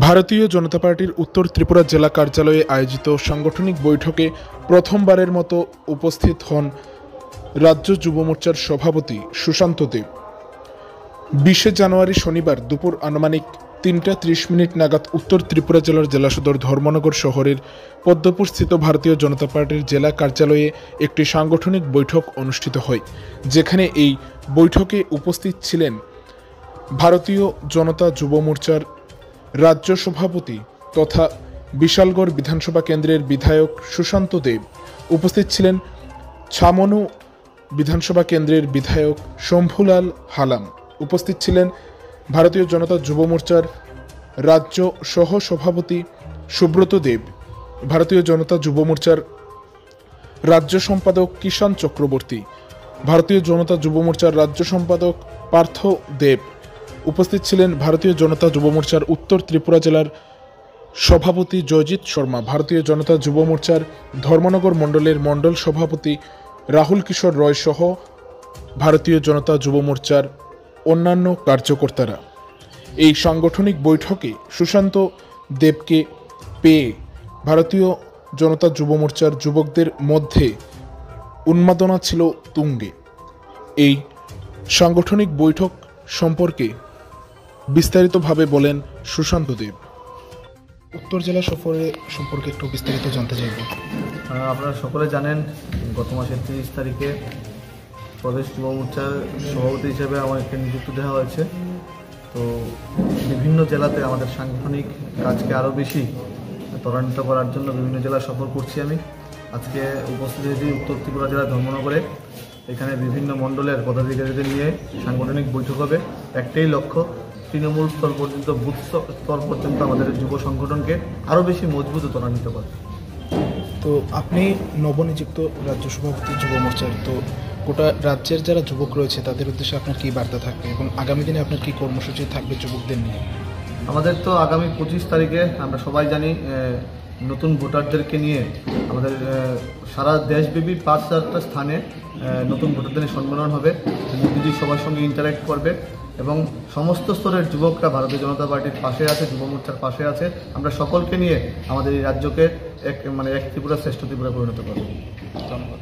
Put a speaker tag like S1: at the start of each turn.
S1: ভারতীয় জনতা পার্টির উত্তর ত্রিপুরা জেলা কার্যালয়ে আয়োজিত সাংগঠনিক বৈঠকে প্রথমবারের মতো উপস্থিত হন রাজ্য যুব মোর্চার সভাপতি সুশান্ত দেব। 20 জানুয়ারি শনিবার দুপুর আনুমানিক 3:30 নাগাদ উত্তর ত্রিপুরা জেলার জেলা সদর ধর্মনগর শহরের পদ্মপুরস্থিত ভারতীয় জনতা পার্টির জেলা কার্যালয়ে একটি সাংগঠনিক বৈঠক অনুষ্ঠিত হয়, যেখানে এই বৈঠকে উপস্থিত ছিলেন ভারতীয় জনতা যুব মোর্চার রাজ্য সভাপতি তথা বিশালগড় বিধানসভা কেন্দ্রের বিধায়ক সুশান্ত দেব, উপস্থিত ছিলেন ছামনু বিধানসভা কেন্দ্রের বিধায়ক শম্ভুলাল হালাম, উপস্থিত ছিলেন ভারতীয় জনতা যুব মোর্চার রাজ্য সহ সভাপতি সুব্রত দেব, ভারতীয় জনতা যুব মোর্চার রাজ্য সম্পাদক কিষাণ চক্রবর্তী, ভারতীয় জনতা যুব মোর্চার রাজ্য সম্পাদক পার্থ দেব, উপস্থিত ছিলেন ভারতীয় জনতা যুব মোর্চার উত্তর ত্রিপুরা জেলার সভাপতি জয়জিৎ শর্মা, ভারতীয় জনতা যুব মোর্চার ধর্মনগর মণ্ডলের মণ্ডল সভাপতি রাহুল কিশোর রয় সহ ভারতীয় জনতা যুব মোর্চার অন্যান্য কার্যকর্তারা। এই সাংগঠনিক বৈঠকে সুশান্ত দেবকে পেয়ে ভারতীয় জনতা যুব মোর্চার যুবকদের মধ্যে উন্মাদনা ছিল তুঙ্গে। এই সাংগঠনিক বৈঠক সম্পর্কে বিস্তারিতভাবে বলেন সুশান্ত দেব। উত্তর জেলা সফরে সম্পর্কে একটু বিস্তারিত জানতে চাইব।
S2: আপনারা সকলে জানেন, গত মাসের 30 তারিখে প্রদেশ যুব মোর্চার সভাপতি হিসেবে আমাকে নিযুক্তি দেওয়া হয়েছে। তো বিভিন্ন জেলাতে আমাদের সাংগঠনিক কাজকে আরও বেশি ত্বরান্বিত করার জন্য বিভিন্ন জেলা সফর করছি। আমি আজকে উপস্থিত হয়েছি উত্তর ত্রিপুরা জেলার ধর্মনগরে। এখানে বিভিন্ন মণ্ডলের পদাধিকারীদের নিয়ে সাংগঠনিক বৈঠক হবে। একটাই লক্ষ্য, তৃণমূল স্তর পর্যন্ত, বুথ স্তর পর্যন্ত আমাদের যুব সংগঠনকে আরও বেশি মজবুত ও ত্বরান্বিত করা।
S1: তো আপনি নবনিযুক্ত রাজ্য সভাপতি যুব মোর্চার, তো গোটা রাজ্যের যারা যুবক রয়েছে তাদের উদ্দেশ্যে আপনার কী বার্তা থাকবে এবং আগামী দিনে আপনার কী কর্মসূচি থাকবে যুবকদের নিয়ে?
S2: আমাদের তো আগামী 25 তারিখে আমরা সবাই জানি নতুন ভোটারদেরকে নিয়ে আমাদের সারা দেশব্যাপী 5,000টা স্থানে নতুন ভোটারদের সম্মেলন হবে। মোদিজি সবার সঙ্গে ইন্টারেক্ট করবে এবং সমস্ত স্তরের যুবকরা ভারতীয় জনতা পার্টির পাশে আছে, যুব মোর্চার পাশে আছে। আমরা সকলকে নিয়ে আমাদের এই রাজ্যকে এক ত্রিপুরা শ্রেষ্ঠ ত্রিপুরা পরিণত করব। ধন্যবাদ।